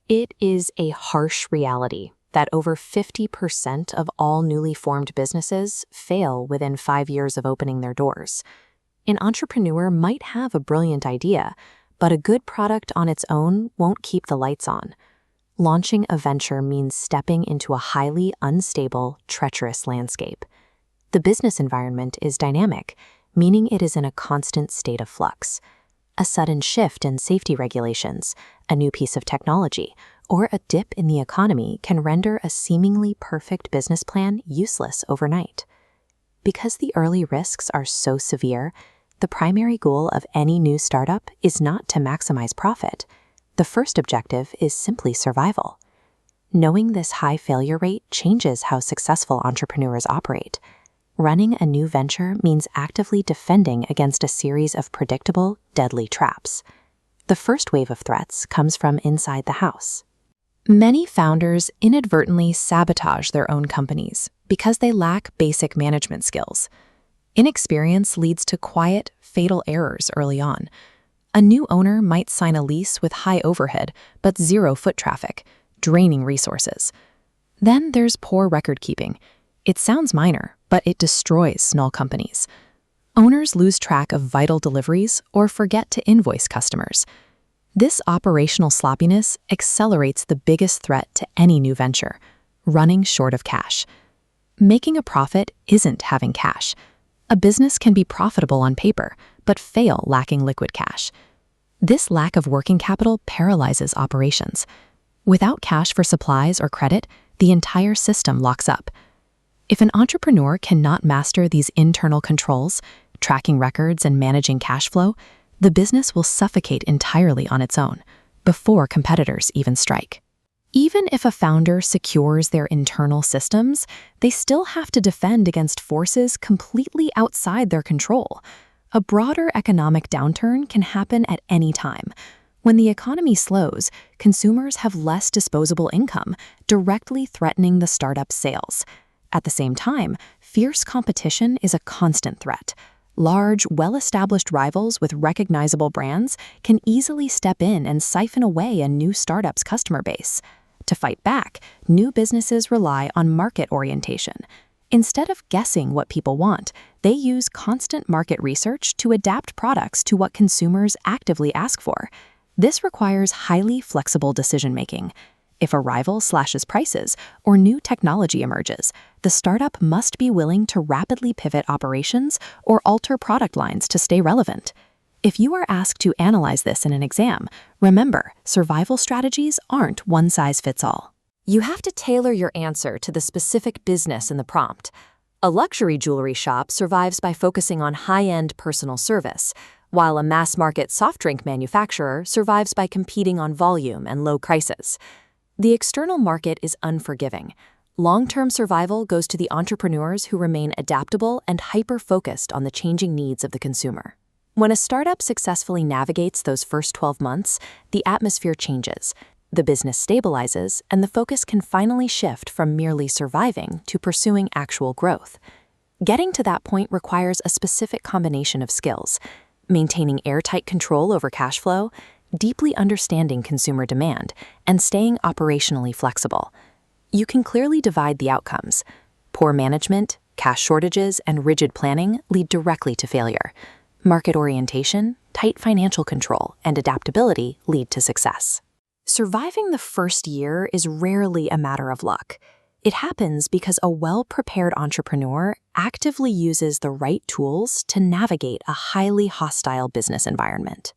It is a harsh reality that over 50% of all newly formed businesses fail within 5 years of opening their doors. An entrepreneur might have a brilliant idea, but a good product on its own won't keep the lights on. Launching a venture means stepping into a highly unstable, treacherous landscape. The business environment is dynamic, meaning it is in a constant state of flux. A sudden shift in safety regulations, a new piece of technology, or a dip in the economy can render a seemingly perfect business plan useless overnight. Because the early risks are so severe, the primary goal of any new startup is not to maximize profit. The first objective is simply survival. Knowing this high failure rate changes how successful entrepreneurs operate. Running a new venture means actively defending against a series of predictable, deadly traps. The first wave of threats comes from inside the house. Many founders inadvertently sabotage their own companies because they lack basic management skills. Inexperience leads to quiet, fatal errors early on. A new owner might sign a lease with high overhead but zero foot traffic, draining resources. Then there's poor record keeping. It sounds minor, but it destroys small companies. Owners lose track of vital deliveries or forget to invoice customers. This operational sloppiness accelerates the biggest threat to any new venture: running short of cash. Making a profit isn't having cash. A business can be profitable on paper, but fail lacking liquid cash. This lack of working capital paralyzes operations. Without cash for supplies or credit, the entire system locks up. If an entrepreneur cannot master these internal controls, tracking records and managing cash flow, the business will suffocate entirely on its own, before competitors even strike. Even if a founder secures their internal systems, they still have to defend against forces completely outside their control. A broader economic downturn can happen at any time. When the economy slows, consumers have less disposable income, directly threatening the startup's sales. At the same time, fierce competition is a constant threat. Large, well-established rivals with recognizable brands can easily step in and siphon away a new startup's customer base. To fight back, new businesses rely on market orientation. Instead of guessing what people want, they use constant market research to adapt products to what consumers actively ask for. This requires highly flexible decision-making. If a rival slashes prices or new technology emerges, the startup must be willing to rapidly pivot operations or alter product lines to stay relevant. If you are asked to analyze this in an exam, remember, survival strategies aren't one size fits all. You have to tailor your answer to the specific business in the prompt. A luxury jewelry shop survives by focusing on high-end personal service, while a mass-market soft drink manufacturer survives by competing on volume and low prices. The external market is unforgiving. Long-term survival goes to the entrepreneurs who remain adaptable and hyper-focused on the changing needs of the consumer. When a startup successfully navigates those first 12 months, the atmosphere changes, the business stabilizes, and the focus can finally shift from merely surviving to pursuing actual growth. Getting to that point requires a specific combination of skills: maintaining airtight control over cash flow, deeply understanding consumer demand, and staying operationally flexible. You can clearly divide the outcomes. Poor management, cash shortages, and rigid planning lead directly to failure. Market orientation, tight financial control, and adaptability lead to success. Surviving the first year is rarely a matter of luck. It happens because a well-prepared entrepreneur actively uses the right tools to navigate a highly hostile business environment.